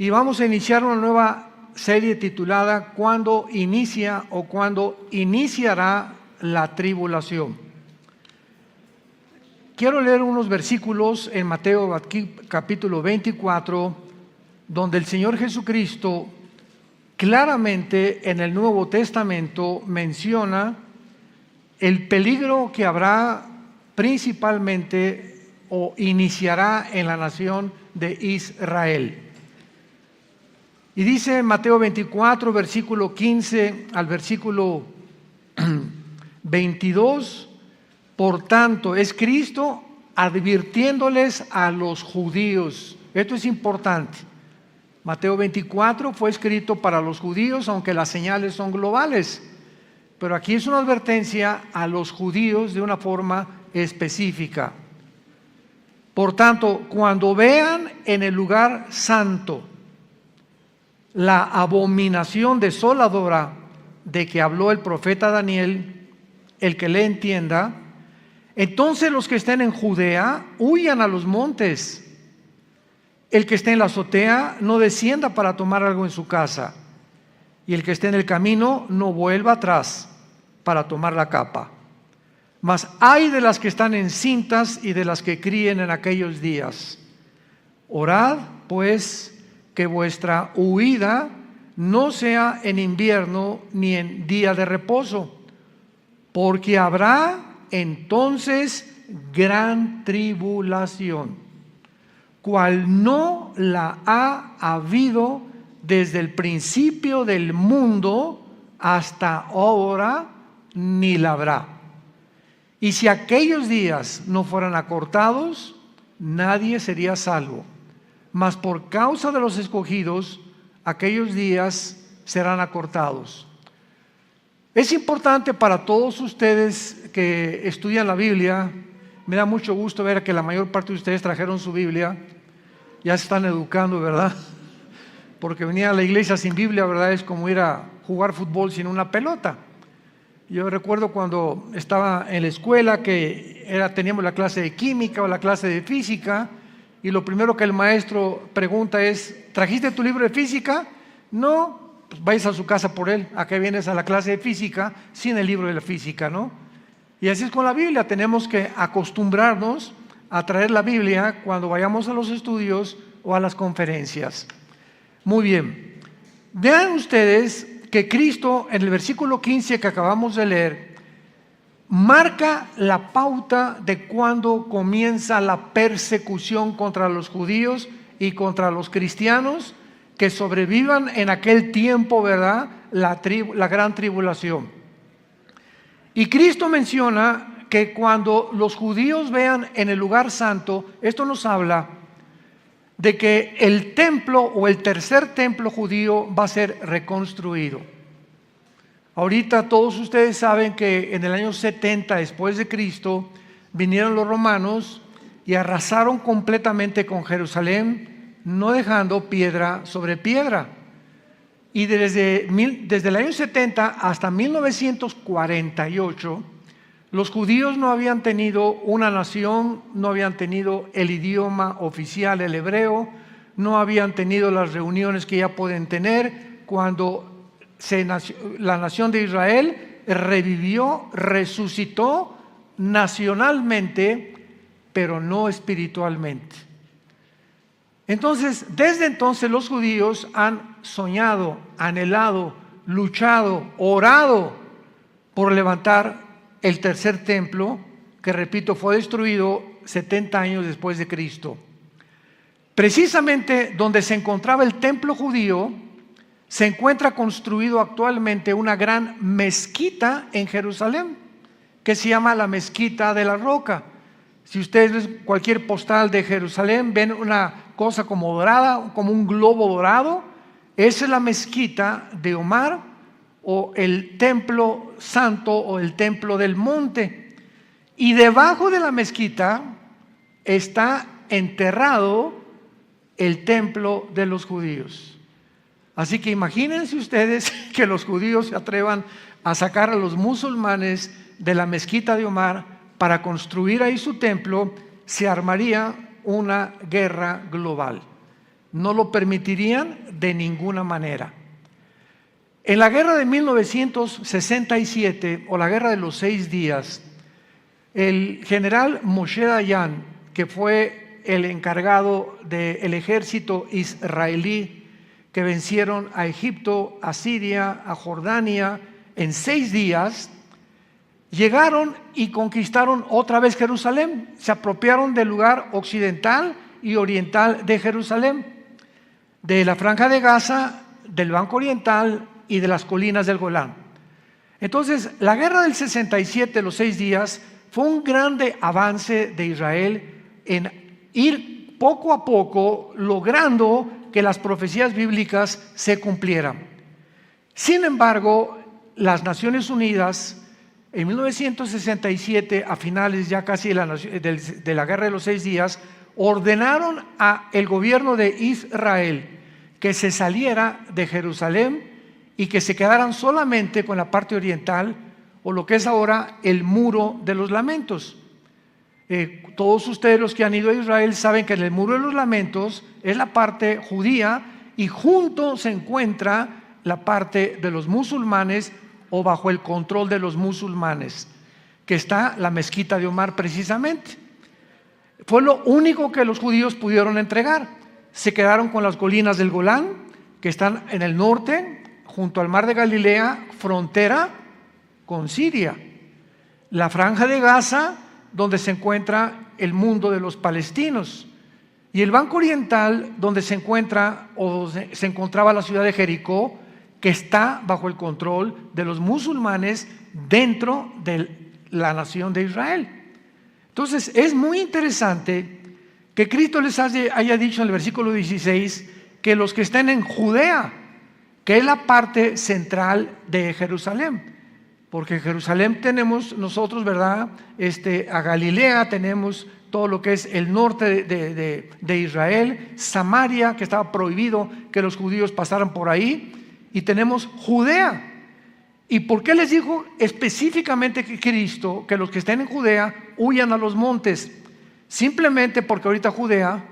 Y vamos a iniciar una nueva serie titulada ¿Cuándo inicia o cuándo iniciará la tribulación? Quiero leer unos versículos en Mateo capítulo 24, donde el Señor Jesucristo claramente en el Nuevo Testamento menciona el peligro que habrá principalmente o iniciará en la nación de Israel. Y dice Mateo 24, versículo 15 al versículo 22, por tanto, es Cristo advirtiéndoles a los judíos. Esto es importante. Mateo 24 fue escrito para los judíos, aunque las señales son globales. Pero aquí es una advertencia a los judíos de una forma específica. Por tanto, cuando vean en el lugar santo la abominación desoladora de que habló el profeta Daniel, el que le entienda, entonces los que estén en Judea huyan a los montes. El que esté en la azotea no descienda para tomar algo en su casa, y el que esté en el camino no vuelva atrás para tomar la capa. Mas ay de las que están encintas y de las que críen en aquellos días. Orad pues que vuestra huida no sea en invierno ni en día de reposo, porque habrá entonces gran tribulación, cual no la ha habido desde el principio del mundo hasta ahora, ni la habrá. Y si aquellos días no fueran acortados, nadie sería salvo. Mas por causa de los escogidos, aquellos días serán acortados. Es importante para todos ustedes que estudian la Biblia. Me da mucho gusto ver que la mayor parte de ustedes trajeron su Biblia. Ya se están educando, ¿verdad? Porque venir a la iglesia sin Biblia, ¿verdad? Es como ir a jugar fútbol sin una pelota. Yo recuerdo cuando estaba en la escuela que teníamos la clase de química o la clase de física, y lo primero que el maestro pregunta es: ¿trajiste tu libro de física? No, pues vais a su casa por él. ¿A qué vienes a la clase de física sin el libro de la física, no? Y así es con la Biblia. Tenemos que acostumbrarnos a traer la Biblia cuando vayamos a los estudios o a las conferencias. Muy bien. Vean ustedes que Cristo en el versículo 15 que acabamos de leer marca la pauta de cuando comienza la persecución contra los judíos y contra los cristianos que sobrevivan en aquel tiempo, ¿verdad? La gran tribulación. Y Cristo menciona que cuando los judíos vean en el lugar santo, esto nos habla de que el templo o el tercer templo judío va a ser reconstruido. Ahorita todos ustedes saben que en el año 70 después de Cristo vinieron los romanos y arrasaron completamente con Jerusalén, no dejando piedra sobre piedra. Y desde el año 70 hasta 1948, los judíos no habían tenido una nación, no habían tenido el idioma oficial, el hebreo, no habían tenido las reuniones que ya pueden tener cuando la nación de Israel revivió, resucitó nacionalmente, pero no espiritualmente. Entonces, desde entonces los judíos han soñado, anhelado, luchado, orado por levantar el tercer templo, que repito, fue destruido 70 años después de Cristo. Precisamente donde se encontraba el templo judío, se encuentra construido actualmente una gran mezquita en Jerusalén, que se llama la Mezquita de la Roca. Si ustedes ven cualquier postal de Jerusalén, ven una cosa como dorada, como un globo dorado. Esa es la Mezquita de Omar, o el templo santo, o el templo del monte. Y debajo de la mezquita está enterrado el templo de los judíos. Así que imagínense ustedes que los judíos se atrevan a sacar a los musulmanes de la mezquita de Omar para construir ahí su templo. Se armaría una guerra global. no lo permitirían de ninguna manera. En la guerra de 1967, o la guerra de los 6 días, el general Moshe Dayan, que fue el encargado del ejército israelí que vencieron a Egipto, a Siria, a Jordania en 6 días, llegaron y conquistaron otra vez Jerusalén. Se apropiaron del lugar occidental y oriental de Jerusalén, de la Franja de Gaza, del Banco Oriental y de las colinas del Golán. Entonces, la guerra del 67, los 6 días, fue un grande avance de Israel en ir poco a poco logrando que las profecías bíblicas se cumplieran. Sin embargo, las Naciones Unidas, en 1967, a finales ya casi de la guerra de los 6 días, ordenaron al gobierno de Israel que se saliera de Jerusalén y que se quedaran solamente con la parte oriental, o lo que es ahora el Muro de los Lamentos. Todos ustedes, los que han ido a Israel, saben que en el Muro de los Lamentos es la parte judía y junto se encuentra la parte de los musulmanes, o bajo el control de los musulmanes, que está la mezquita de Omar precisamente. Fue lo único que los judíos pudieron entregar. Se quedaron con las colinas del Golán, que están en el norte, junto al mar de Galilea, frontera con Siria. La Franja de Gaza, donde se encuentra el mundo de los palestinos. Y el Banco Oriental, donde se encuentra, o se encontraba la ciudad de Jericó, que está bajo el control de los musulmanes dentro de la nación de Israel. Entonces, es muy interesante que Cristo les haya dicho en el versículo 16 que los que estén en Judea, que es la parte central de Jerusalén, porque en Jerusalén tenemos nosotros, ¿verdad? A Galilea tenemos todo lo que es el norte de Israel, Samaria, que estaba prohibido que los judíos pasaran por ahí, y tenemos Judea. ¿Y por qué les dijo específicamente que Cristo que los que estén en Judea huyan a los montes? Simplemente porque ahorita Judea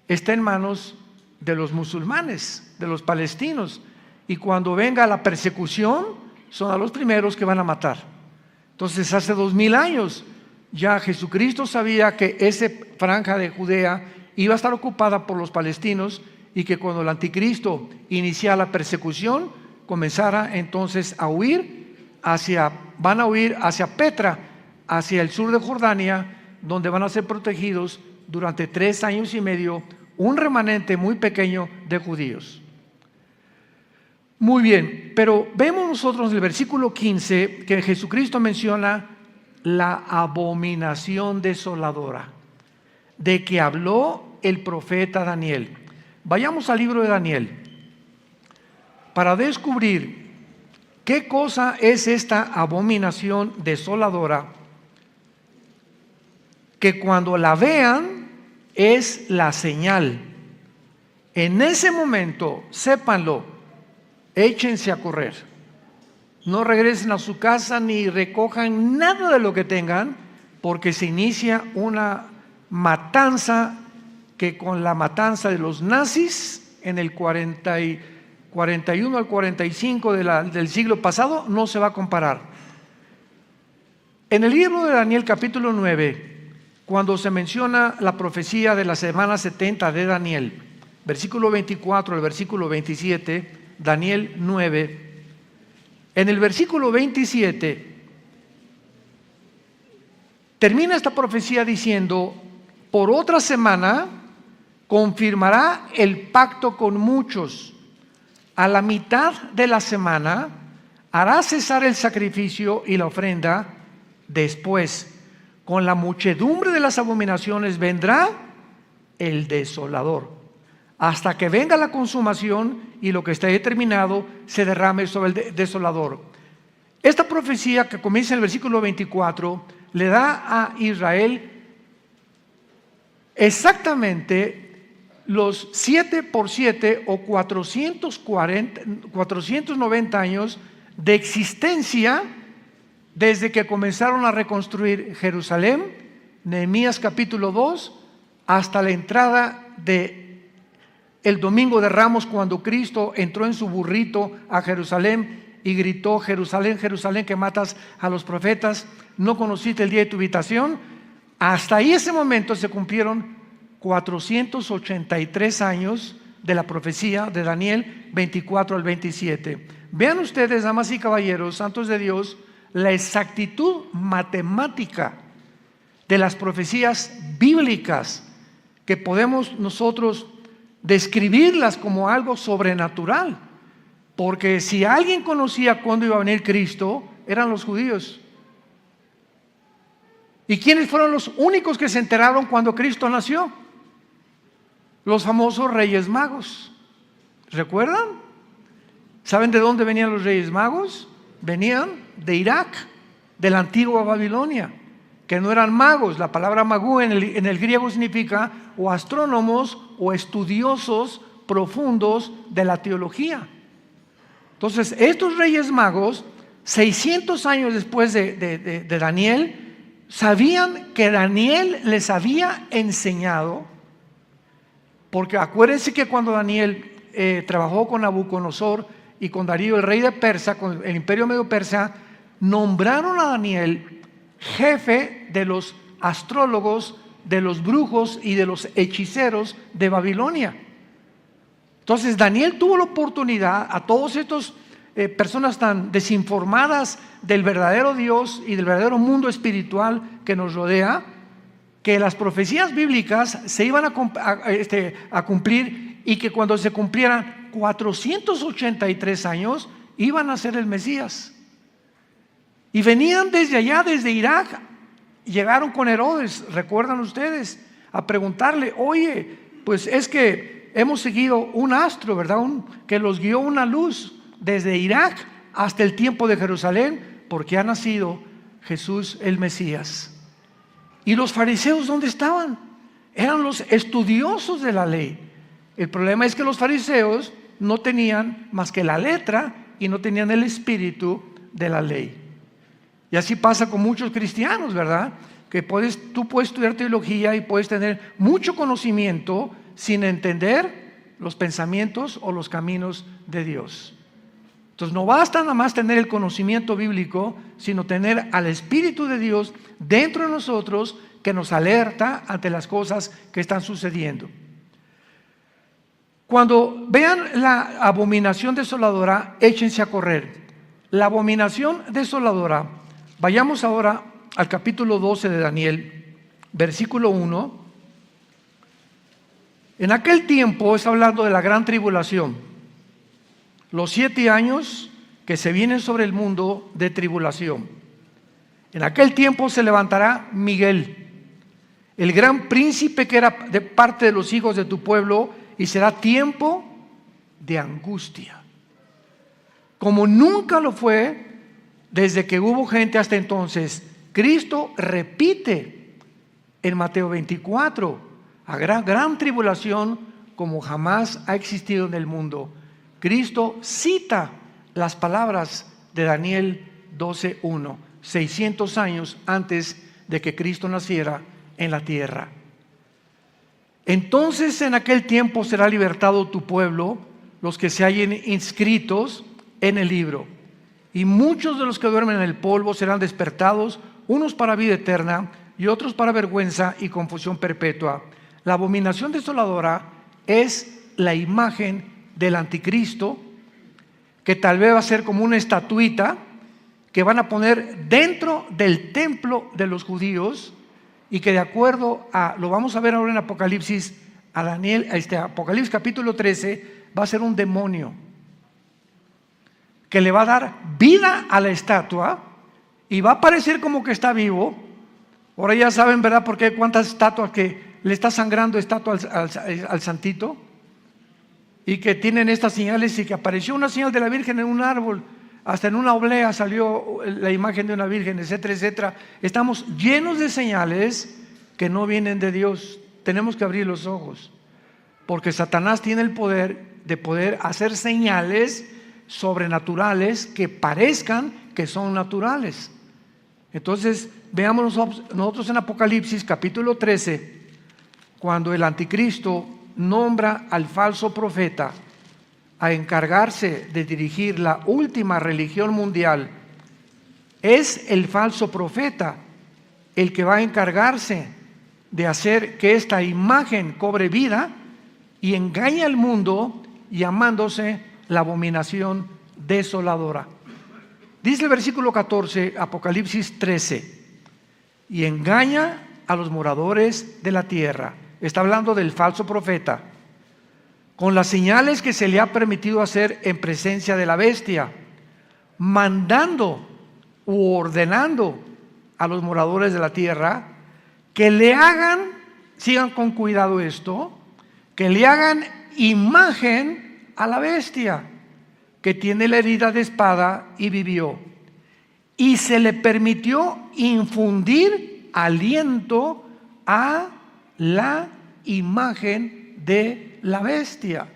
está en manos de los musulmanes, de los palestinos, y cuando venga la persecución son a los primeros que van a matar. Entonces, hace 2000 años ya Jesucristo sabía que esa franja de Judea iba a estar ocupada por los palestinos, y que cuando el anticristo iniciara la persecución, comenzara entonces a huir van a huir hacia Petra, hacia el sur de Jordania, donde van a ser protegidos durante 3 años y medio, un remanente muy pequeño de judíos. Muy bien, pero vemos nosotros en el versículo 15 que Jesucristo menciona la abominación desoladora, de que habló el profeta Daniel. Vayamos al libro de Daniel para descubrir qué cosa es esta abominación desoladora, que cuando la vean es la señal. En ese momento, sépanlo, échense a correr. No regresen a su casa ni recojan nada de lo que tengan, porque se inicia una matanza que con la matanza de los nazis en el 41 al 45 del siglo pasado no se va a comparar. En el libro de Daniel capítulo 9, cuando se menciona la profecía de la semana 70 de Daniel, versículo 24 al versículo 27, Daniel 9, en el versículo 27 termina esta profecía diciendo: por otra semana confirmará el pacto con muchos. A la mitad de la semana hará cesar el sacrificio y la ofrenda. Después, con la muchedumbre de las abominaciones vendrá el desolador, hasta que venga la consumación y lo que está determinado se derrame sobre el desolador. Esta profecía, que comienza en el versículo 24, le da a Israel exactamente los 7 por 7 o 490 años de existencia desde que comenzaron a reconstruir Jerusalén, Nehemías capítulo 2, hasta la entrada de el domingo de Ramos cuando Cristo entró en su burrito a Jerusalén y gritó: Jerusalén, Jerusalén, que matas a los profetas, ¿no conociste el día de tu visitación? Hasta ahí ese momento se cumplieron 483 años de la profecía de Daniel 24 al 27. Vean ustedes, damas y caballeros, santos de Dios, la exactitud matemática de las profecías bíblicas, que podemos nosotros describirlas como algo sobrenatural. Porque si alguien conocía cuándo iba a venir Cristo, eran los judíos. ¿Y quiénes fueron los únicos que se enteraron cuando Cristo nació? Los famosos Reyes Magos. ¿Recuerdan? ¿Saben de dónde venían los Reyes Magos? Venían de Irak, de la antigua Babilonia, que no eran magos. La palabra magú en el griego significa o astrónomos o estudiosos profundos de la teología. Entonces, estos Reyes Magos, 600 años después de Daniel, sabían que Daniel les había enseñado, porque acuérdense que cuando Daniel trabajó con Nabucodonosor y con Darío, el rey de Persia, con el imperio medio persa, nombraron a Daniel jefe de los astrólogos, de los brujos y de los hechiceros de Babilonia. Entonces Daniel tuvo la oportunidad a todos estos personas tan desinformadas del verdadero Dios y del verdadero mundo espiritual que nos rodea, que las profecías bíblicas se iban a cumplir, y que cuando se cumplieran 483 años iban a ser el Mesías. Y venían desde allá, desde Irak, llegaron con Herodes, recuerdan ustedes, a preguntarle: oye, pues es que hemos seguido un astro, ¿verdad? Que los guió una luz desde Irak hasta el tiempo de Jerusalén, porque ha nacido Jesús el Mesías. ¿Y los fariseos dónde estaban? Eran los estudiosos de la ley. El problema es que los fariseos no tenían más que la letra y no tenían el espíritu de la ley. Y así pasa con muchos cristianos, ¿verdad? Que tú puedes estudiar teología y puedes tener mucho conocimiento sin entender los pensamientos o los caminos de Dios. Entonces no basta nada más tener el conocimiento bíblico, sino tener al Espíritu de Dios dentro de nosotros, que nos alerta ante las cosas que están sucediendo. Cuando vean la abominación desoladora, échense a correr. La abominación desoladora, vayamos ahora al capítulo 12 de Daniel, versículo 1. En aquel tiempo, está hablando de la gran tribulación, los 7 años que se vienen sobre el mundo de tribulación. En aquel tiempo se levantará Miguel, el gran príncipe que era de parte de los hijos de tu pueblo, y será tiempo de angustia, como nunca lo fue desde que hubo gente hasta entonces. Cristo repite en Mateo 24, a gran tribulación como jamás ha existido en el mundo. Cristo cita las palabras de Daniel 12:1, 600 años antes de que Cristo naciera en la tierra. Entonces en aquel tiempo será libertado tu pueblo, los que se hallen inscritos en el libro, y muchos de los que duermen en el polvo serán despertados, unos para vida eterna y otros para vergüenza y confusión perpetua. La abominación desoladora es la imagen del anticristo, que tal vez va a ser como una estatuita que van a poner dentro del templo de los judíos, y que de acuerdo a, lo vamos a ver ahora en Apocalipsis, Apocalipsis capítulo 13, va a ser un demonio que le va a dar vida a la estatua y va a parecer como que está vivo. Ahora ya saben, ¿verdad?, por qué cuántas estatuas que le está sangrando estatua al santito, y que tienen estas señales, y que apareció una señal de la Virgen en un árbol, hasta en una oblea salió la imagen de una virgen, etcétera, etcétera. Estamos llenos de señales que no vienen de Dios. Tenemos que abrir los ojos, porque Satanás tiene el poder de poder hacer señales sobrenaturales que parezcan que son naturales. Entonces veamos nosotros en Apocalipsis capítulo 13, cuando el anticristo nombra al falso profeta a encargarse de dirigir la última religión mundial, es el falso profeta el que va a encargarse de hacer que esta imagen cobre vida y engañe al mundo, llamándose la abominación desoladora. Dice el versículo 14, Apocalipsis 13, y engaña a los moradores de la tierra. Está hablando del falso profeta, con las señales que se le ha permitido hacer en presencia de la bestia, mandando u ordenando a los moradores de la tierra que le hagan, sigan con cuidado esto, que le hagan imagen a la bestia que tiene la herida de espada y vivió. Y se le permitió infundir aliento a la imagen de la bestia.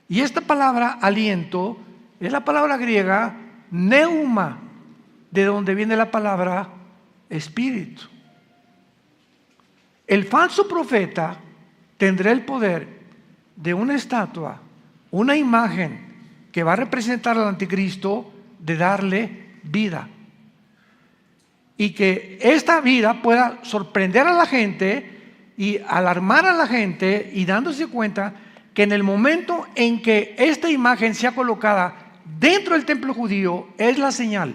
Y esta palabra aliento es la palabra griega neuma, de donde viene la palabra espíritu. El falso profeta tendrá el poder de una estatua, una imagen que va a representar al anticristo, de darle vida. Y que esta vida pueda sorprender a la gente y alarmar a la gente, y dándose cuenta que en el momento en que esta imagen sea colocada dentro del templo judío, es la señal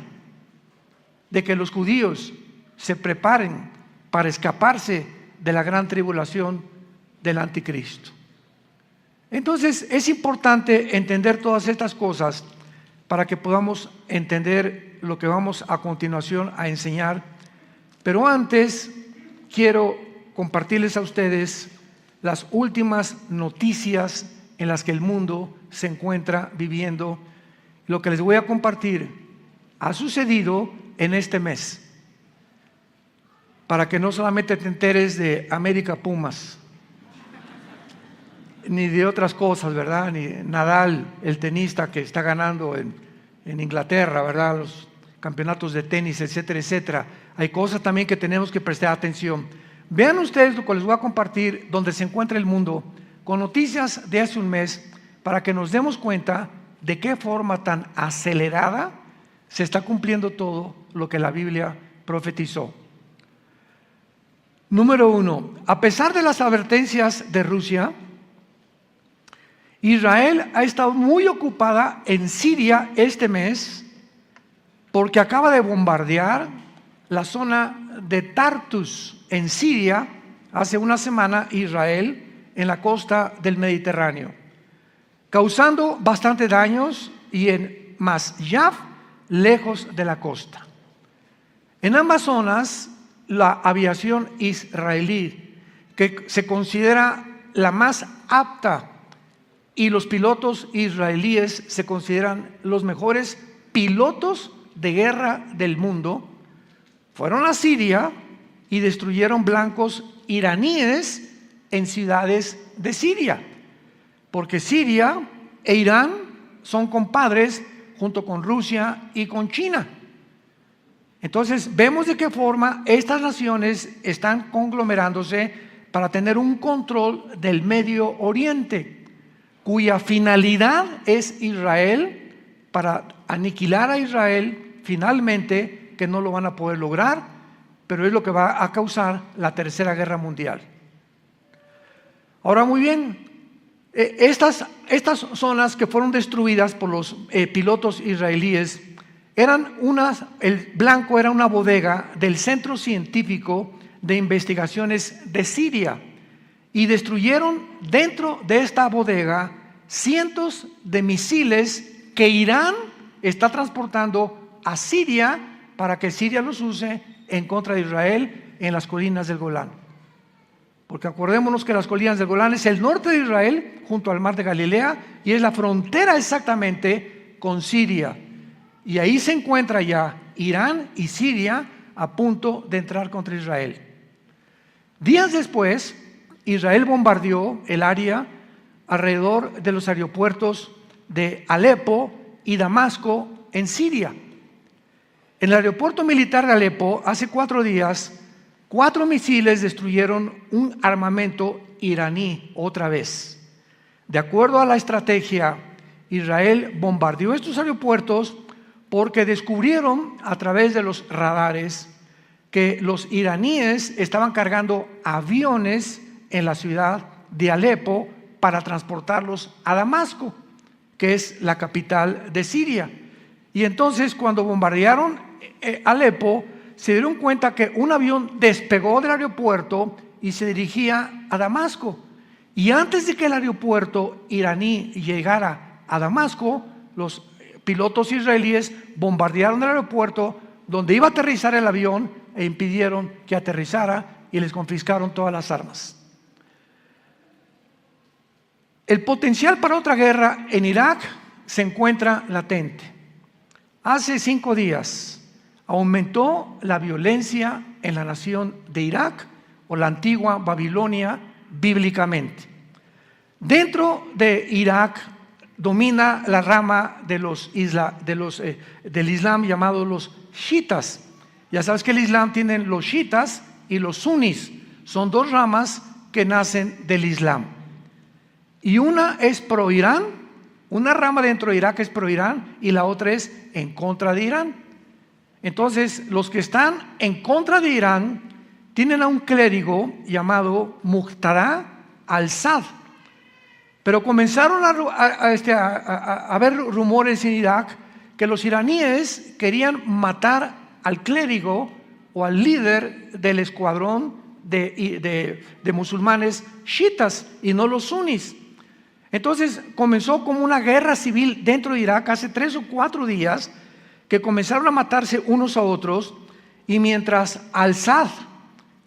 de que los judíos se preparen para escaparse de la gran tribulación del anticristo. Entonces es importante entender todas estas cosas para que podamos entender lo que vamos a continuación a enseñar. Pero antes quiero compartirles a ustedes las últimas noticias en las que el mundo se encuentra viviendo. Lo que les voy a compartir ha sucedido en este mes, para que no solamente te enteres de América Pumas, ni de otras cosas, ¿verdad? Ni Nadal, el tenista que está ganando en Inglaterra, ¿verdad? Los campeonatos de tenis, etcétera, etcétera. Hay cosas también que tenemos que prestar atención. Vean ustedes lo que les voy a compartir, donde se encuentra el mundo, con noticias de hace un mes, para que nos demos cuenta de qué forma tan acelerada se está cumpliendo todo lo que la Biblia profetizó. Número 1, a pesar de las advertencias de Rusia, Israel ha estado muy ocupada en Siria este mes, porque acaba de bombardear la zona de Tartus en Siria hace una semana, Israel, en la costa del Mediterráneo, causando bastante daños, y en Masyaf, lejos de la costa. En ambas zonas, la aviación israelí, que se considera la más apta, y los pilotos israelíes se consideran los mejores pilotos de guerra del mundo, fueron a Siria y destruyeron blancos iraníes en ciudades de Siria, porque Siria e Irán son compadres junto con Rusia y con China. Entonces vemos de qué forma estas naciones están conglomerándose para tener un control del Medio Oriente, cuya finalidad es Israel, para aniquilar a Israel finalmente, que no lo van a poder lograr, pero es lo que va a causar la Tercera Guerra Mundial. Ahora, muy bien, estas zonas que fueron destruidas por los pilotos israelíes eran el blanco era una bodega del Centro Científico de Investigaciones de Siria, y destruyeron dentro de esta bodega cientos de misiles que Irán está transportando a Siria para que Siria los use en contra de Israel en las colinas del Golán. Porque acordémonos que las colinas del Golán es el norte de Israel junto al mar de Galilea, y es la frontera exactamente con Siria. Y ahí se encuentra ya Irán y Siria a punto de entrar contra Israel. Días después, Israel bombardeó el área alrededor de los aeropuertos de Alepo y Damasco en Siria. En el aeropuerto militar de Alepo, hace 4 días, 4 misiles destruyeron un armamento iraní otra vez. De acuerdo a la estrategia, Israel bombardeó estos aeropuertos porque descubrieron a través de los radares que los iraníes estaban cargando aviones en la ciudad de Alepo para transportarlos a Damasco, que es la capital de Siria. Y entonces, cuando bombardearon Alepo, se dieron cuenta que un avión despegó del aeropuerto y se dirigía a Damasco. Y antes de que el aeropuerto iraní llegara a Damasco, los pilotos israelíes bombardearon el aeropuerto donde iba a aterrizar el avión e impidieron que aterrizara y les confiscaron todas las armas. El potencial para otra guerra en Irak se encuentra latente. Hace 5 días aumentó la violencia en la nación de Irak, o la antigua Babilonia, bíblicamente. Dentro de Irak domina la rama del Islam llamado los chiitas. Ya sabes que el Islam tiene los chiitas y los sunis. Son 2 ramas que nacen del Islam. Y una es pro Irán, una rama dentro de Irak es pro Irán y la otra es en contra de Irán. Entonces, los que están en contra de Irán tienen a un clérigo llamado Muqtada al-Sadr. Pero comenzaron a haber rumores en Irak que los iraníes querían matar al clérigo o al líder del escuadrón de musulmanes chiitas y no los sunis. Entonces comenzó como una guerra civil dentro de Irak hace 3 o 4 días, que comenzaron a matarse unos a otros, y mientras al-Sadr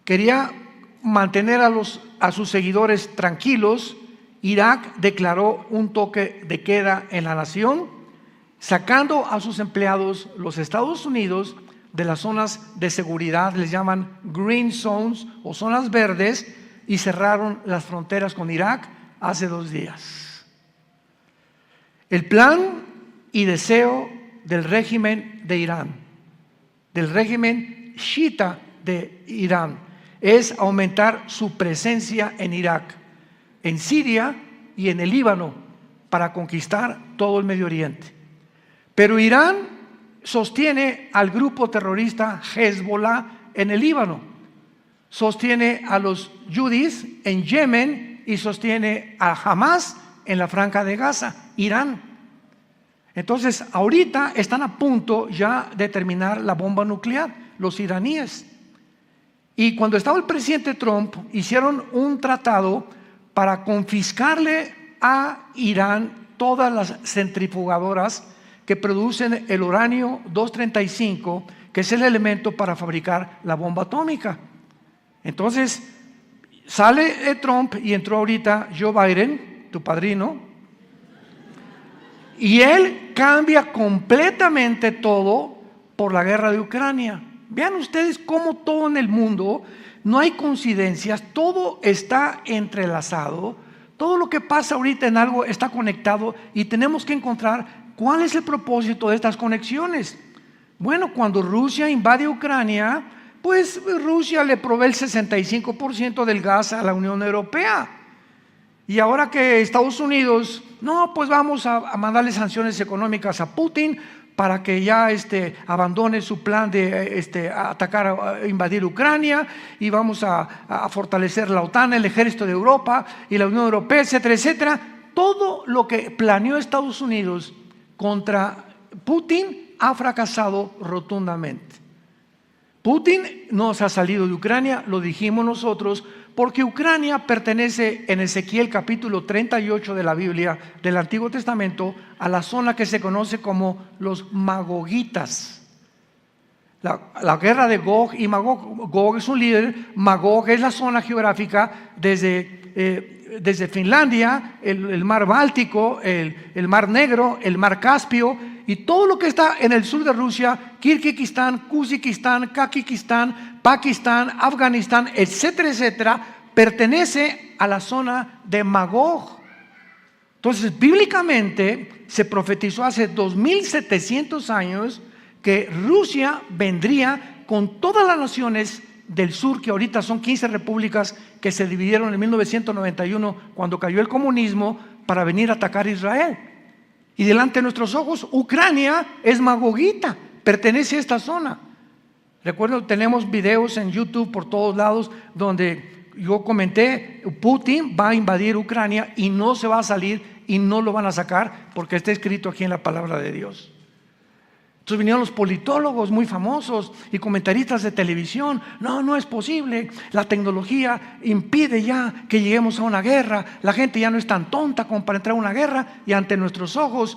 quería mantener a sus seguidores tranquilos, Irak declaró un toque de queda en la nación, sacando a sus empleados, los Estados Unidos, de las zonas de seguridad, les llaman green zones o zonas verdes, y cerraron las fronteras con Irak hace 2 días. El plan y deseo del régimen de Irán, del régimen chiita de Irán, es aumentar su presencia en Irak, en Siria y en el Líbano, para conquistar todo el Medio Oriente. Pero Irán sostiene al grupo terrorista Hezbollah en el Líbano, sostiene a los yudis en Yemen y sostiene a Hamas en la Franja de Gaza, Irán. Entonces, ahorita están a punto ya de terminar la bomba nuclear, los iraníes. Y cuando estaba el presidente Trump, hicieron un tratado para confiscarle a Irán todas las centrifugadoras que producen el uranio 235, que es el elemento para fabricar la bomba atómica. Entonces, sale Trump y entró ahorita Joe Biden, tu padrino, y él cambia completamente todo por la guerra de Ucrania. Vean ustedes cómo todo en el mundo, no hay coincidencias, todo está entrelazado, todo lo que pasa ahorita en algo está conectado y tenemos que encontrar cuál es el propósito de estas conexiones. Bueno, cuando Rusia invade Ucrania, pues Rusia le provee el 65% del gas a la Unión Europea. Y ahora que Estados Unidos, no, pues vamos a mandarle sanciones económicas a Putin para que ya abandone su plan de atacar, invadir Ucrania, y vamos a fortalecer la OTAN, el ejército de Europa y la Unión Europea, etcétera, etcétera. Todo lo que planeó Estados Unidos contra Putin ha fracasado rotundamente. Putin no se ha salido de Ucrania, lo dijimos nosotros, porque Ucrania pertenece en Ezequiel capítulo 38 de la Biblia, del Antiguo Testamento, a la zona que se conoce como los magogitas. La guerra de Gog y Magog. Gog es un líder, Magog es la zona geográfica desde Finlandia, el mar Báltico, el mar Negro, el mar Caspio, y todo lo que está en el sur de Rusia, Kirguistán, Kazajistán, Kazajistán, Pakistán, Afganistán, etcétera, etcétera, pertenece a la zona de Magog. Entonces, bíblicamente se profetizó hace 2700 años que Rusia vendría con todas las naciones del sur, que ahorita son 15 repúblicas que se dividieron en 1991 cuando cayó el comunismo, para venir a atacar a Israel. Y delante de nuestros ojos, Ucrania es Magogita, pertenece a esta zona. Recuerdo, tenemos videos en YouTube por todos lados donde yo comenté, Putin va a invadir Ucrania y no se va a salir y no lo van a sacar, porque está escrito aquí en la palabra de Dios. Entonces vinieron los politólogos muy famosos y comentaristas de televisión. No es posible, la tecnología impide ya que lleguemos a una guerra, la gente ya no es tan tonta como para entrar a una guerra, y ante nuestros ojos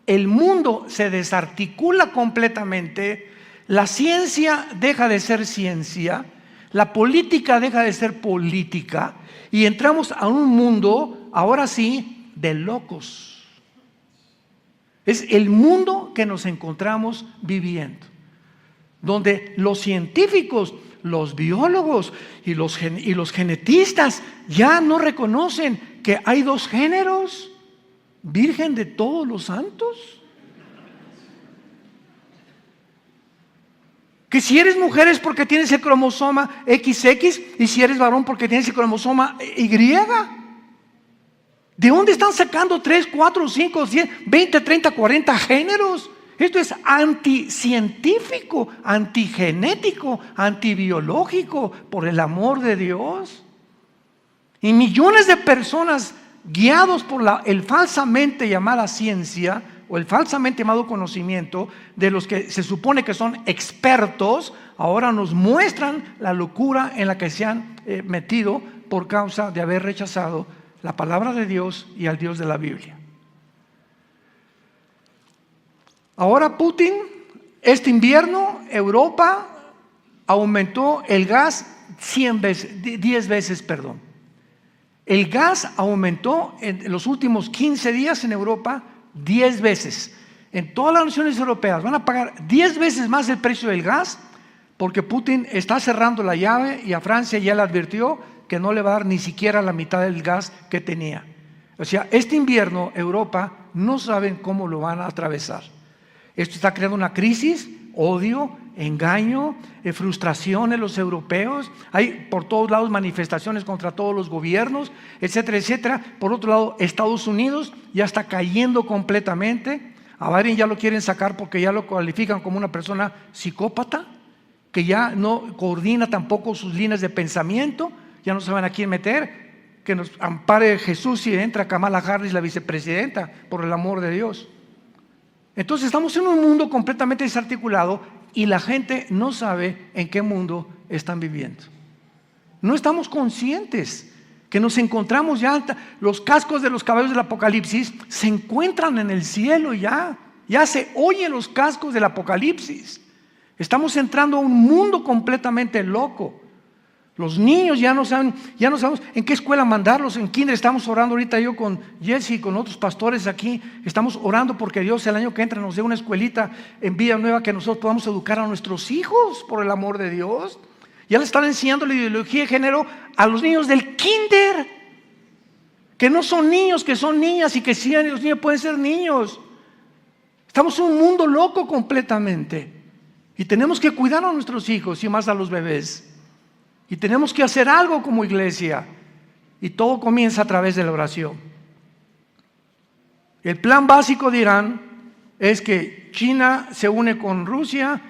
el mundo se desarticula completamente, la ciencia deja de ser ciencia, la política deja de ser política, y entramos a un mundo, ahora sí, de locos. Es el mundo que nos encontramos viviendo, donde los científicos, los biólogos y los genetistas ya no reconocen que hay dos géneros, Virgen de todos los santos. Que si eres mujer es porque tienes el cromosoma XX, y si eres varón porque tienes el cromosoma Y. ¿De dónde están sacando 3, 4, 5, 10, 20, 30, 40 géneros? Esto es anticientífico, antigenético, antibiológico, por el amor de Dios. Y millones de personas guiados por el falsamente llamada ciencia, o el falsamente llamado conocimiento, de los que se supone que son expertos, ahora nos muestran la locura en la que se han metido por causa de haber rechazado la palabra de Dios y al Dios de la Biblia. Ahora Putin, este invierno, Europa aumentó el gas 10 veces. El gas aumentó en los últimos 15 días en Europa 10 veces. En todas las naciones europeas van a pagar 10 veces más el precio del gas, porque Putin está cerrando la llave, y a Francia ya le advirtió que no le va a dar ni siquiera la mitad del gas que tenía. O sea, este invierno Europa no saben cómo lo van a atravesar. Esto está creando una crisis, odio, engaño, frustración en los europeos. Hay por todos lados manifestaciones contra todos los gobiernos, etcétera, etcétera. Por otro lado, Estados Unidos ya está cayendo completamente. A Biden ya lo quieren sacar porque ya lo califican como una persona psicópata, que ya no coordina tampoco sus líneas de pensamiento. Ya no saben a quién meter. Que nos ampare Jesús si entra Kamala Harris, la vicepresidenta, por el amor de Dios. Entonces estamos en un mundo completamente desarticulado, y la gente no sabe en qué mundo están viviendo. No estamos conscientes que nos encontramos ya, los cascos de los caballos del Apocalipsis se encuentran en el cielo ya se oyen los cascos del Apocalipsis. Estamos entrando a un mundo completamente loco. Los niños ya no sabemos en qué escuela mandarlos. En kinder estamos orando ahorita, yo con Jesse y con otros pastores aquí, estamos orando porque Dios el año que entra nos dé una escuelita en Villanueva que nosotros podamos educar a nuestros hijos, por el amor de Dios. Ya le están enseñando la ideología de género a los niños del kinder, que no son niños, que son niñas, y que sí, los niños pueden ser niños. Estamos en un mundo loco completamente, y tenemos que cuidar a nuestros hijos y más a los bebés. Y tenemos que hacer algo como iglesia, y todo comienza a través de la oración. El plan básico de Irán es que China se une con Rusia.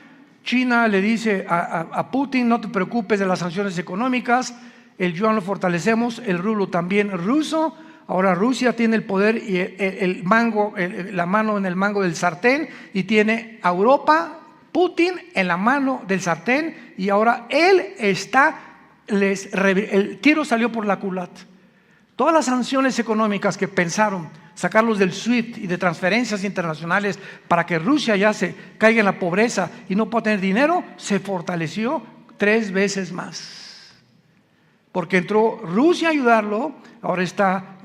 China le dice a Putin: no te preocupes de las sanciones económicas, el yuan lo fortalecemos, el rublo también ruso. Ahora Rusia tiene el poder y la mano en el mango del sartén, y tiene a Europa, Putin, en la mano del sartén, y ahora él está, el tiro salió por la culata. Todas las sanciones económicas que pensaron sacarlos del SWIFT y de transferencias internacionales para que Rusia ya se caiga en la pobreza y no pueda tener dinero, se fortaleció 3 veces más. Porque entró Rusia a ayudarlo. Ahora está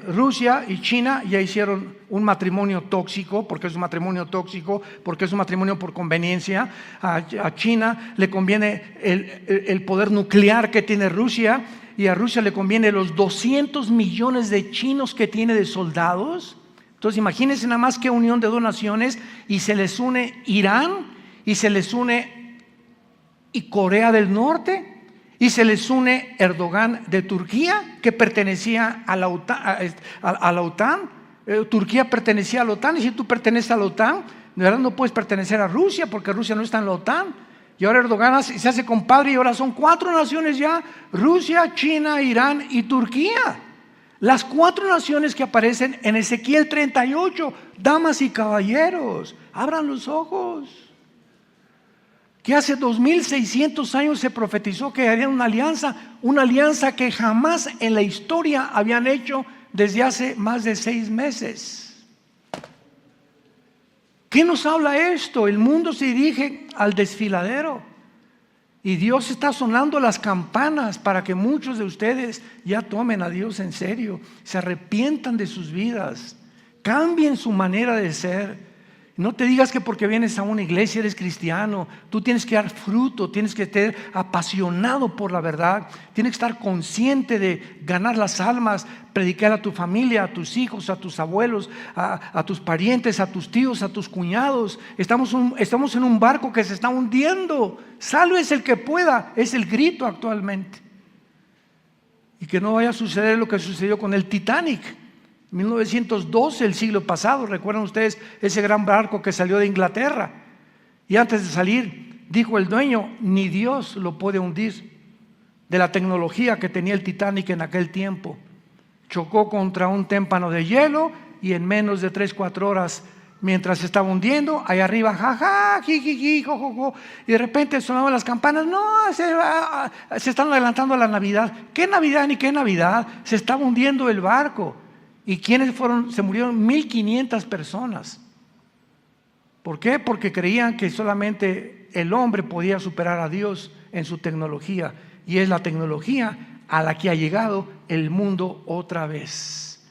Rusia y China ya hicieron un matrimonio tóxico, porque es un matrimonio tóxico, porque es un matrimonio por conveniencia. A China le conviene el poder nuclear que tiene Rusia, y a Rusia le conviene los 200 millones de chinos que tiene de soldados. Entonces imagínense nada más qué unión de 2 naciones, y se les une Irán, y se les une y Corea del Norte. Y se les une Erdogan de Turquía, que pertenecía a la OTAN. Turquía pertenecía a la OTAN, y si tú perteneces a la OTAN, de verdad no puedes pertenecer a Rusia, porque Rusia no está en la OTAN. Y ahora Erdogan se hace compadre, y ahora son 4 naciones ya: Rusia, China, Irán y Turquía. Las 4 naciones que aparecen en Ezequiel 38. Damas y caballeros, abran los ojos. Que hace 2600 años se profetizó que harían una alianza que jamás en la historia habían hecho desde hace más de 6 meses. ¿Qué nos habla esto? El mundo se dirige al desfiladero, y Dios está sonando las campanas para que muchos de ustedes ya tomen a Dios en serio, se arrepientan de sus vidas, cambien su manera de ser. No te digas que porque vienes a una iglesia eres cristiano. Tú tienes que dar fruto, tienes que estar apasionado por la verdad, tienes que estar consciente de ganar las almas, predicar a tu familia, a tus hijos, a tus abuelos, a tus parientes, a tus tíos, a tus cuñados. Estamos en un barco que se está hundiendo. Sálvese el que pueda, es el grito actualmente. Y que no vaya a suceder lo que sucedió con el Titanic. 1912, el siglo pasado. ¿Recuerdan ustedes ese gran barco que salió de Inglaterra? Y antes de salir, dijo el dueño: ni Dios lo puede hundir. De la tecnología que tenía el Titanic en aquel tiempo, chocó contra un témpano de hielo, y en menos de 3-4 horas, mientras se estaba hundiendo, allá arriba, jaja, jijiji, jojojo, y de repente sonaban las campanas. No, se están adelantando a la Navidad. ¿Qué Navidad ni qué Navidad? Se estaba hundiendo el barco. ¿Y quiénes fueron? Se murieron 1500 personas. ¿Por qué? Porque creían que solamente el hombre podía superar a Dios en su tecnología, y es la tecnología a la que ha llegado el mundo otra vez.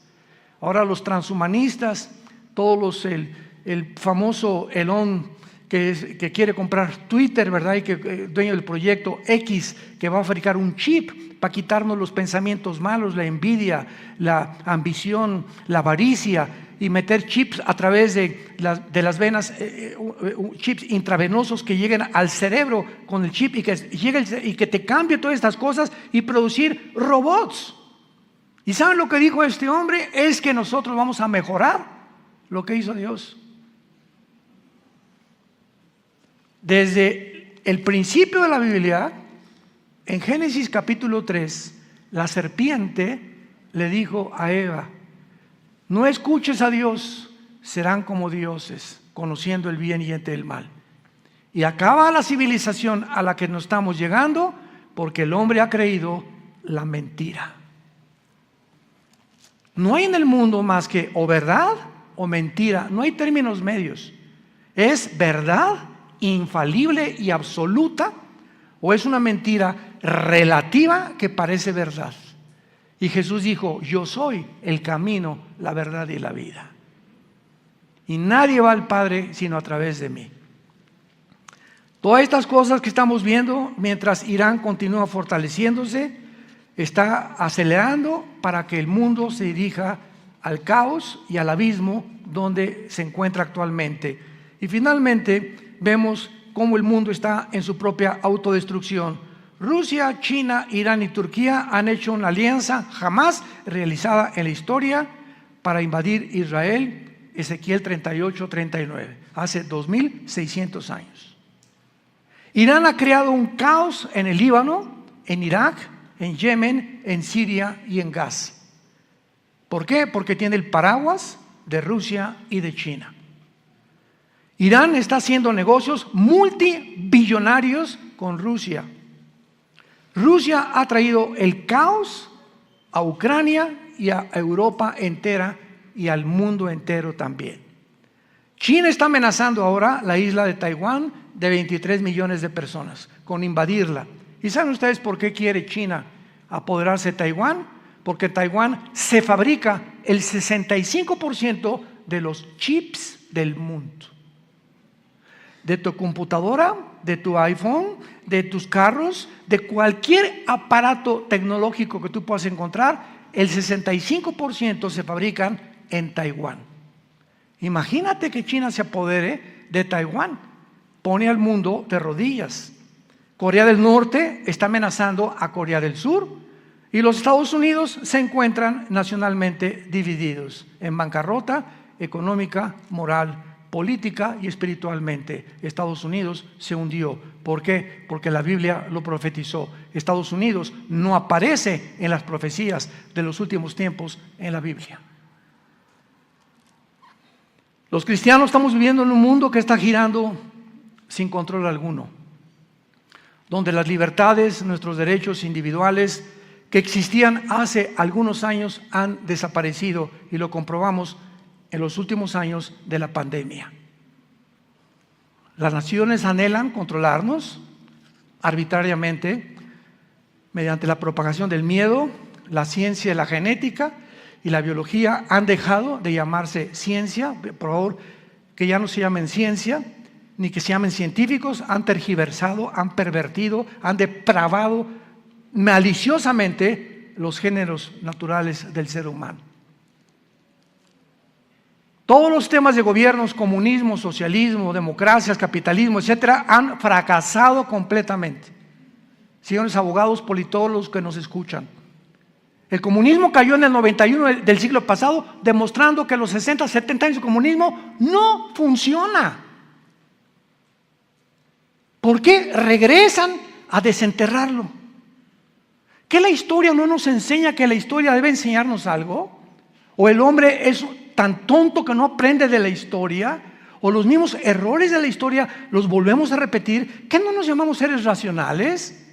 Ahora los transhumanistas, todos el famoso Elon que quiere comprar Twitter, ¿verdad? Y que dueño del proyecto X, que va a fabricar un chip para quitarnos los pensamientos malos, la envidia, la ambición, la avaricia, y meter chips a través de las venas, chips intravenosos que lleguen al cerebro con el chip, y que te cambie todas estas cosas, y producir robots. ¿Y saben lo que dijo este hombre? Es que nosotros vamos a mejorar lo que hizo Dios. Desde el principio de la Biblia, en Génesis capítulo 3, la serpiente le dijo a Eva: no escuches a Dios, serán como dioses, conociendo el bien y el mal. Y acaba la civilización a la que nos estamos llegando, porque el hombre ha creído la mentira. No hay en el mundo más que o verdad o mentira, no hay términos medios. Es verdad infalible y absoluta, o es una mentira relativa que parece verdad. Y Jesús dijo: yo soy el camino, la verdad y la vida, y nadie va al Padre sino a través de mí. Todas estas cosas que estamos viendo, mientras Irán continúa fortaleciéndose, está acelerando para que el mundo se dirija al caos y al abismo donde se encuentra actualmente. Y finalmente vemos cómo el mundo está en su propia autodestrucción. Rusia, China, Irán y Turquía han hecho una alianza jamás realizada en la historia para invadir Israel. Ezequiel 38-39, hace 2600 años. Irán ha creado un caos en el Líbano, en Irak, en Yemen, en Siria y en Gaza. ¿Por qué? Porque tiene el paraguas de Rusia y de China. Irán está haciendo negocios multibillonarios con Rusia. Rusia ha traído el caos a Ucrania y a Europa entera y al mundo entero también. China está amenazando ahora la isla de Taiwán, de 23 millones de personas, con invadirla. ¿Y saben ustedes por qué quiere China apoderarse de Taiwán? Porque en Taiwán se fabrica el 65% de los chips del mundo. De tu computadora, de tu iPhone, de tus carros, de cualquier aparato tecnológico que tú puedas encontrar, el 65% se fabrican en Taiwán. Imagínate que China se apodere de Taiwán, pone al mundo de rodillas. Corea del Norte está amenazando a Corea del Sur y los Estados Unidos se encuentran nacionalmente divididos, en bancarrota económica, moral, política y espiritualmente. Estados Unidos se hundió. ¿Por qué? Porque la Biblia lo profetizó. Estados Unidos no aparece en las profecías de los últimos tiempos en la Biblia. Los cristianos estamos viviendo en un mundo que está girando sin control alguno, donde las libertades, nuestros derechos individuales que existían hace algunos años han desaparecido, y lo comprobamos en los últimos años de la pandemia. Las naciones anhelan controlarnos arbitrariamente mediante la propagación del miedo. La ciencia, la genética y la biología han dejado de llamarse ciencia. Por favor, que ya no se llamen ciencia, ni que se llamen científicos. Han tergiversado, han pervertido, han depravado maliciosamente los géneros naturales del ser humano. Todos los temas de gobiernos, comunismo, socialismo, democracias, capitalismo, etcétera, han fracasado completamente. Señores abogados, politólogos que nos escuchan, el comunismo cayó en el 91 del siglo pasado, demostrando que los 60, 70 años de comunismo no funciona. ¿Por qué regresan a desenterrarlo? ¿Que la historia no nos enseña que la historia debe enseñarnos algo? ¿O el hombre es tan tonto que no aprende de la historia? ¿O los mismos errores de la historia los volvemos a repetir? ¿Qué no nos llamamos seres racionales?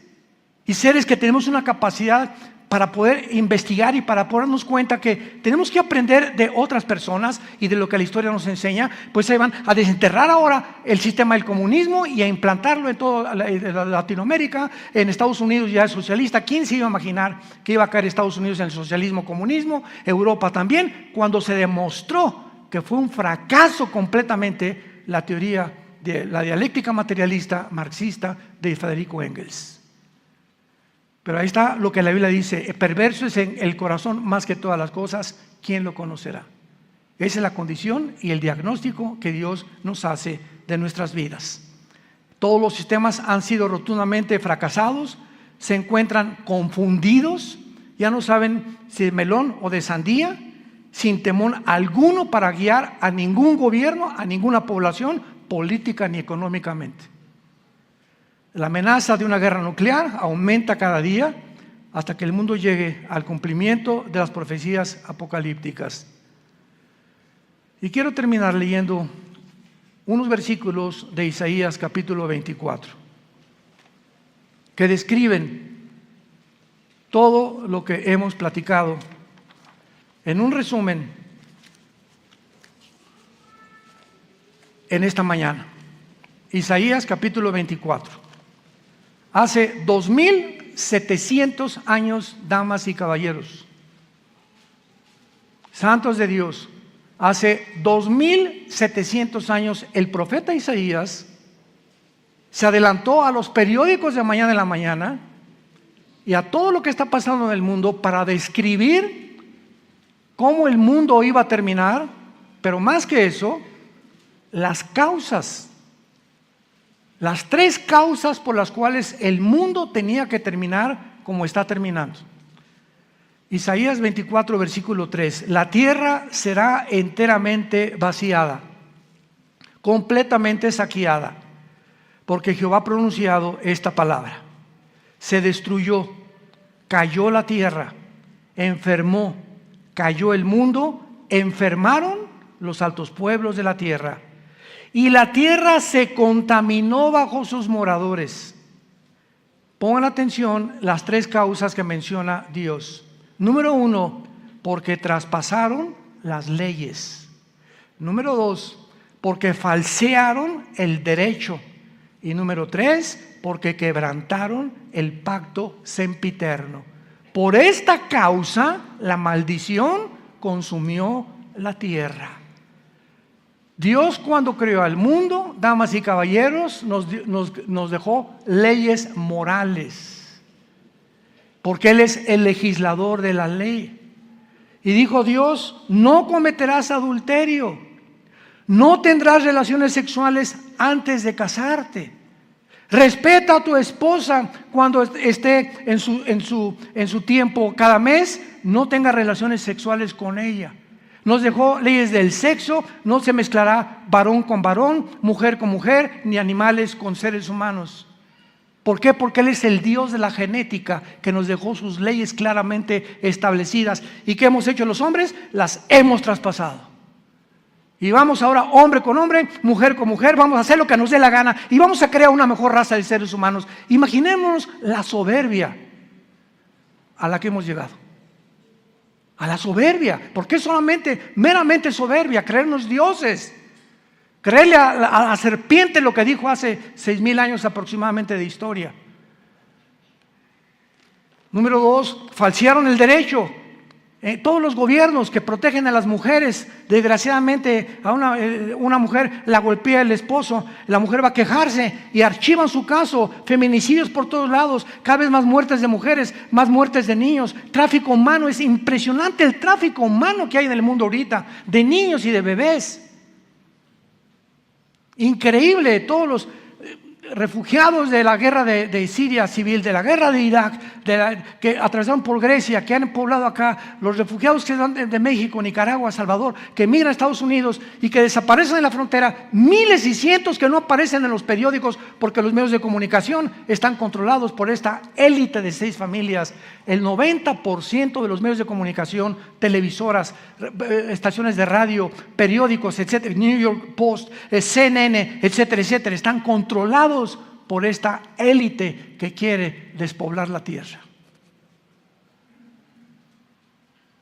Y seres que tenemos una capacidad para poder investigar y para poder darnos cuenta que tenemos que aprender de otras personas y de lo que la historia nos enseña. Pues se van a desenterrar ahora el sistema del comunismo y a implantarlo en toda Latinoamérica. En Estados Unidos ya es socialista. ¿Quién se iba a imaginar que iba a caer Estados Unidos en el socialismo, comunismo? Europa también, cuando se demostró que fue un fracaso completamente la teoría de la dialéctica materialista marxista de Federico Engels. Pero ahí está lo que la Biblia dice: perverso es en el corazón más que todas las cosas, ¿quién lo conocerá? Esa es la condición y el diagnóstico que Dios nos hace de nuestras vidas. Todos los sistemas han sido rotundamente fracasados, se encuentran confundidos, ya no saben si de melón o de sandía, sin temor alguno para guiar a ningún gobierno, a ninguna población, política ni económicamente. La amenaza de una guerra nuclear aumenta cada día hasta que el mundo llegue al cumplimiento de las profecías apocalípticas. Y quiero terminar leyendo unos versículos de Isaías capítulo 24, que describen todo lo que hemos platicado en un resumen en esta mañana. Isaías capítulo 24. Hace 2700 años, damas y caballeros, santos de Dios, hace 2700 años el profeta Isaías se adelantó a los periódicos de mañana en la mañana y a todo lo que está pasando en el mundo para describir cómo el mundo iba a terminar, pero más que eso, las causas. Las tres causas por las cuales el mundo tenía que terminar como está terminando. Isaías 24, versículo 3. La tierra será enteramente vaciada, completamente saqueada, porque Jehová ha pronunciado esta palabra. Se destruyó, cayó la tierra, enfermó, cayó el mundo, enfermaron los altos pueblos de la tierra. Y la tierra se contaminó bajo sus moradores. Pongan atención las tres causas que menciona Dios. Número 1, porque traspasaron las leyes. Número 2, porque falsearon el derecho. Y número 3, porque quebrantaron el pacto sempiterno. Por esta causa, la maldición consumió la tierra. Dios, cuando creó al mundo, damas y caballeros, nos dejó leyes morales, porque Él es el legislador de la ley. Y dijo Dios: no cometerás adulterio, no tendrás relaciones sexuales antes de casarte, Respeta a tu esposa cuando esté en su tiempo cada mes. No tenga relaciones sexuales con ella. Nos dejó leyes del sexo. No se mezclará varón con varón, mujer con mujer, ni animales con seres humanos. ¿Por qué? Porque Él es el Dios de la genética, que nos dejó sus leyes claramente establecidas. ¿Y qué hemos hecho los hombres? Las hemos traspasado. Y vamos ahora hombre con hombre, mujer con mujer, vamos a hacer lo que nos dé la gana y vamos a crear una mejor raza de seres humanos. Imaginémonos la soberbia a la que hemos llegado. A la soberbia. ¿Por qué solamente, meramente soberbia? Creernos dioses. Creerle a la serpiente lo que dijo hace 6,000 años aproximadamente de historia. Número 2, falsearon el derecho. Todos los gobiernos que protegen a las mujeres, desgraciadamente a una mujer la golpea el esposo, la mujer va a quejarse y archivan su caso. Feminicidios por todos lados, cada vez más muertes de mujeres, más muertes de niños, tráfico humano. Es impresionante el tráfico humano que hay en el mundo ahorita, de niños y de bebés. Increíble. Todos los refugiados de la guerra de Siria civil, de la guerra de Irak, que atravesaron por Grecia, que han poblado acá, los refugiados que van de México, Nicaragua, Salvador, que migran a Estados Unidos y que desaparecen en la frontera, miles y cientos que no aparecen en los periódicos porque los medios de comunicación están controlados por esta élite de 6 familias. El 90% de los medios de comunicación, televisoras, estaciones de radio, periódicos, etcétera, New York Post, CNN, etcétera, etcétera, están controlados por esta élite que quiere despoblar la tierra.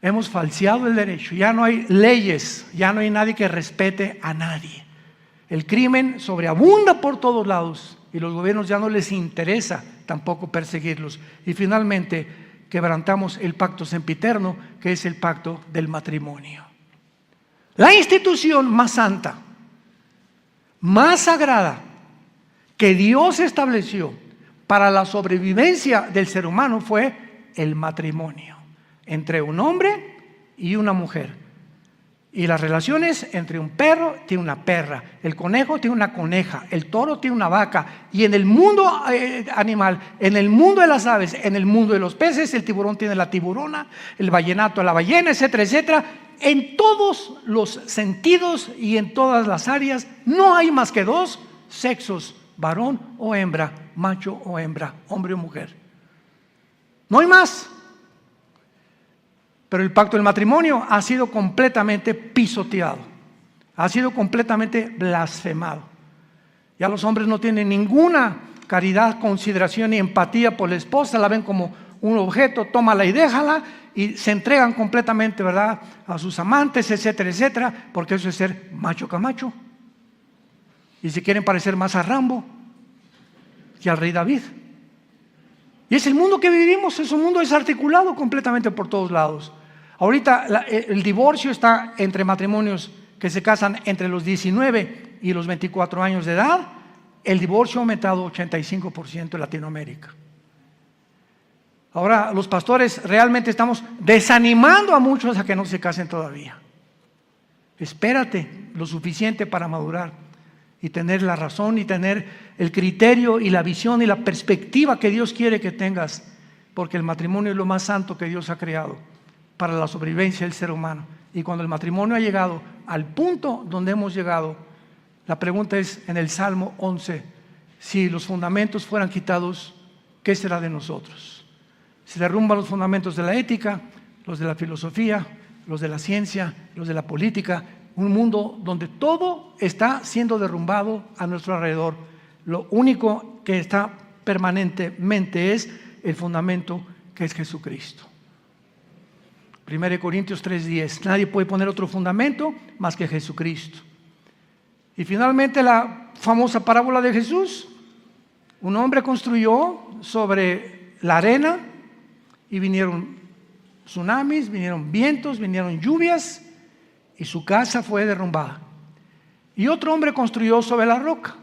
Hemos falseado el derecho, ya no hay leyes, ya no hay nadie que respete a nadie. El crimen sobreabunda por todos lados y los gobiernos ya no les interesa tampoco perseguirlos. Y finalmente quebrantamos el pacto sempiterno, que es el pacto del matrimonio. La institución más santa, más sagrada, que Dios estableció para la sobrevivencia del ser humano fue el matrimonio entre un hombre y una mujer. Y las relaciones entre un perro tiene una perra, el conejo tiene una coneja, el toro tiene una vaca. Y en el mundo animal, en el mundo de las aves, en el mundo de los peces, el tiburón tiene la tiburona, el vallenato la ballena, etcétera, etcétera. En todos los sentidos y en todas las áreas no hay más que 2 sexos: varón o hembra, macho o hembra, hombre o mujer. No hay más. Pero el pacto del matrimonio ha sido completamente pisoteado, ha sido completamente blasfemado. Ya los hombres no tienen ninguna caridad, consideración ni empatía por la esposa, la ven como un objeto, tómala y déjala, y se entregan completamente, ¿verdad?, a sus amantes, etcétera, etcétera, porque eso es ser macho camacho. Y si quieren parecer más a Rambo que al rey David. Y es el mundo que vivimos, es un mundo desarticulado completamente por todos lados. Ahorita el divorcio está entre matrimonios que se casan entre los 19 y los 24 años de edad. El divorcio ha aumentado 85% en Latinoamérica. Ahora los pastores realmente estamos desanimando a muchos a que no se casen todavía. Espérate lo suficiente para madurar y tener la razón y tener el criterio y la visión y la perspectiva que Dios quiere que tengas, porque el matrimonio es lo más santo que Dios ha creado para la sobrevivencia del ser humano. Y cuando el matrimonio ha llegado al punto donde hemos llegado, la pregunta es en el Salmo 11, si los fundamentos fueran quitados, ¿qué será de nosotros? Se derrumban los fundamentos de la ética, los de la filosofía, los de la ciencia, los de la política, un mundo donde todo está siendo derrumbado a nuestro alrededor. Lo único que está permanentemente es el fundamento, que es Jesucristo. 1 Corintios 3:10, nadie puede poner otro fundamento más que Jesucristo. Y finalmente la famosa parábola de Jesús. Un hombre construyó sobre la arena y vinieron tsunamis, vinieron vientos, vinieron lluvias y su casa fue derrumbada. Y otro hombre construyó sobre la roca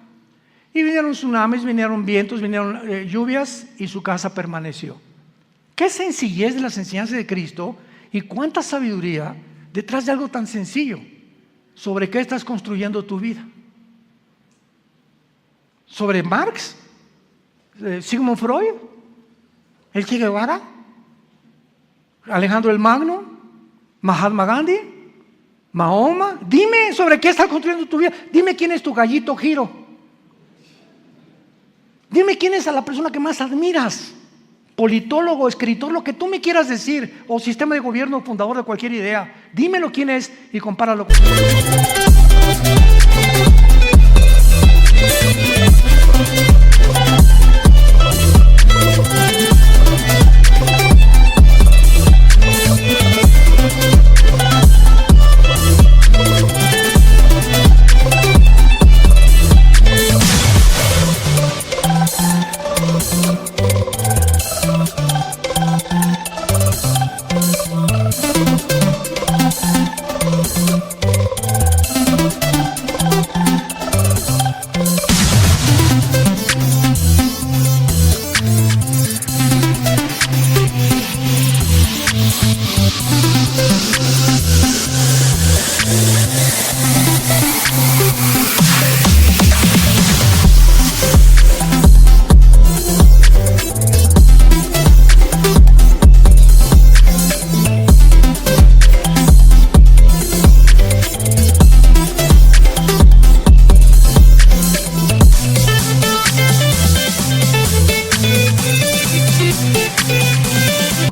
y vinieron tsunamis, vinieron vientos, vinieron lluvias y su casa permaneció. Qué sencillez de las enseñanzas de Cristo y cuánta sabiduría detrás de algo tan sencillo. ¿Sobre qué estás construyendo tu vida? ¿Sobre Marx? Sigmund Freud, el Che Guevara, Alejandro el Magno, Mahatma Gandhi, Mahoma. Dime sobre qué estás construyendo tu vida. Dime quién es tu gallito Giro. Dime quién es a la persona que más admiras. Politólogo, escritor, lo que tú me quieras decir, o sistema de gobierno, fundador de cualquier idea. Dímelo quién es y compáralo con...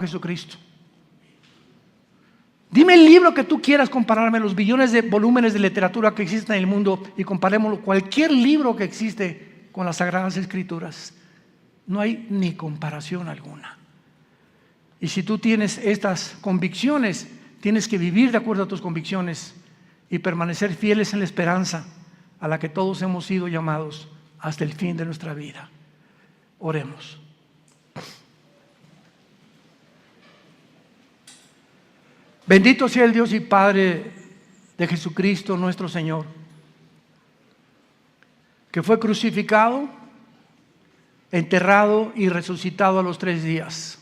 Jesucristo. Dime el libro que tú quieras compararme, los billones de volúmenes de literatura que existen en el mundo, y comparémoslo, cualquier libro que existe con las Sagradas Escrituras. No hay ni comparación alguna. Y si tú tienes estas convicciones, tienes que vivir de acuerdo a tus convicciones y permanecer fieles en la esperanza a la que todos hemos sido llamados hasta el fin de nuestra vida. Oremos. Bendito sea el Dios y Padre de Jesucristo nuestro Señor, que fue crucificado, enterrado y resucitado a los 3 días.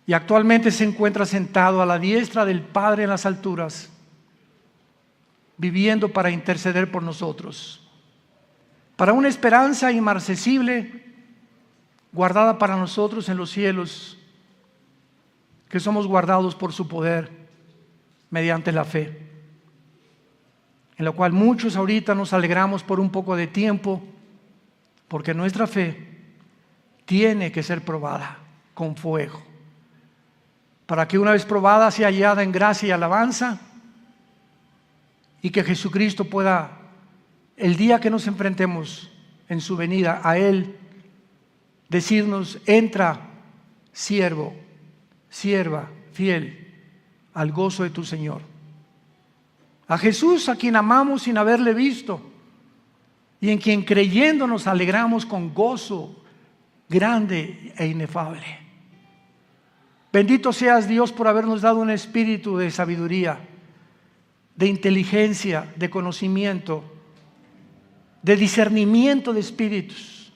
Y actualmente se encuentra sentado a la diestra del Padre en las alturas, viviendo para interceder por nosotros, para una esperanza inmarcesible, guardada para nosotros en los cielos, que somos guardados por su poder mediante la fe, en la cual muchos ahorita nos alegramos por un poco de tiempo, porque nuestra fe tiene que ser probada con fuego, para que una vez probada sea hallada en gracia y alabanza, y que Jesucristo pueda, el día que nos enfrentemos en su venida a Él, decirnos: entra, siervo, sierva fiel, al gozo de tu Señor. A Jesús, a quien amamos sin haberle visto, y en quien creyendo nos alegramos con gozo grande e inefable. Bendito seas, Dios, por habernos dado un espíritu de sabiduría, de inteligencia, de conocimiento, de discernimiento de espíritus.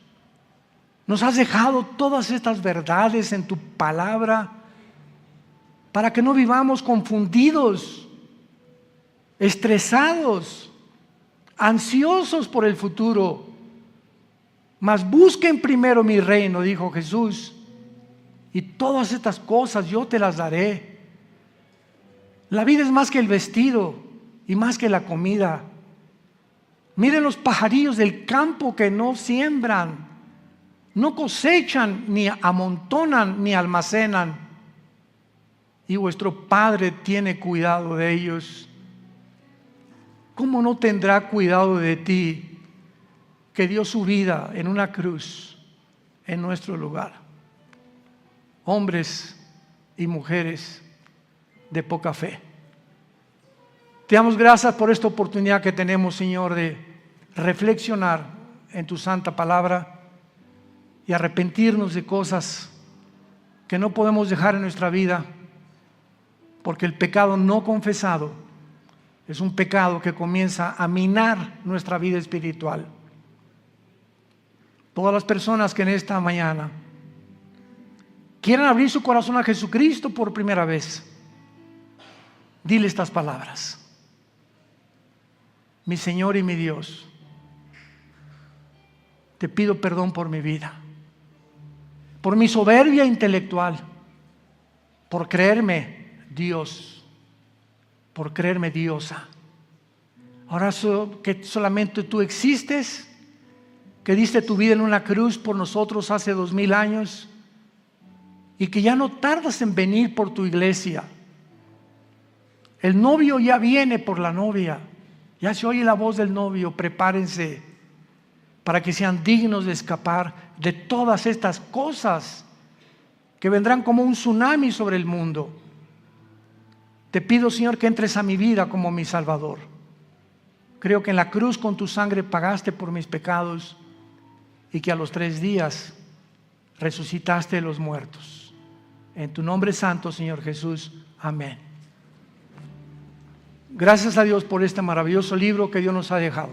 Nos has dejado todas estas verdades en tu palabra, para que no vivamos confundidos, estresados, ansiosos por el futuro. Mas busquen primero mi reino, dijo Jesús, y todas estas cosas yo te las daré. La vida es más que el vestido y más que la comida. Miren los pajarillos del campo, que no siembran, no cosechan, ni amontonan, ni almacenan, y vuestro Padre tiene cuidado de ellos. ¿Cómo no tendrá cuidado de ti, que dio su vida en una cruz en nuestro lugar? Hombres y mujeres de poca fe, te damos gracias por esta oportunidad que tenemos, Señor, de reflexionar en tu santa palabra y arrepentirnos de cosas que no podemos dejar en nuestra vida, porque el pecado no confesado es un pecado que comienza a minar nuestra vida espiritual. Todas las personas que en esta mañana quieran abrir su corazón a Jesucristo por primera vez, dile estas palabras: mi Señor y mi Dios, te pido perdón por mi vida, por mi soberbia intelectual, por creerme Dios, por creerme diosa. Ahora que solamente tú existes, que diste tu vida en una cruz por nosotros hace 2000 años y que ya no tardas en venir por tu iglesia. El novio ya viene por la novia, ya se oye la voz del novio. Prepárense para que sean dignos de escapar de todas estas cosas que vendrán como un tsunami sobre el mundo. Te pido, Señor, que entres a mi vida como mi Salvador. Creo que en la cruz con tu sangre pagaste por mis pecados y que a los 3 días resucitaste de los muertos. En tu nombre santo, Señor Jesús. Amén. Gracias a Dios por este maravilloso libro que Dios nos ha dejado.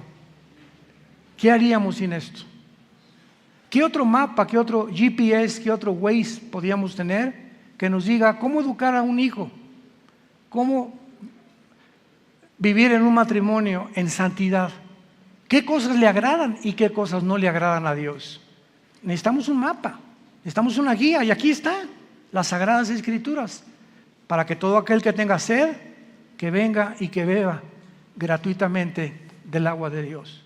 ¿Qué haríamos sin esto? ¿Qué otro mapa, qué otro GPS, qué otro Waze podíamos tener que nos diga cómo educar a un hijo? ¿Cómo vivir en un matrimonio en santidad? ¿Qué cosas le agradan y qué cosas no le agradan a Dios? Necesitamos un mapa, necesitamos una guía, y aquí está, las Sagradas Escrituras, para que todo aquel que tenga sed, que venga y que beba gratuitamente del agua de Dios.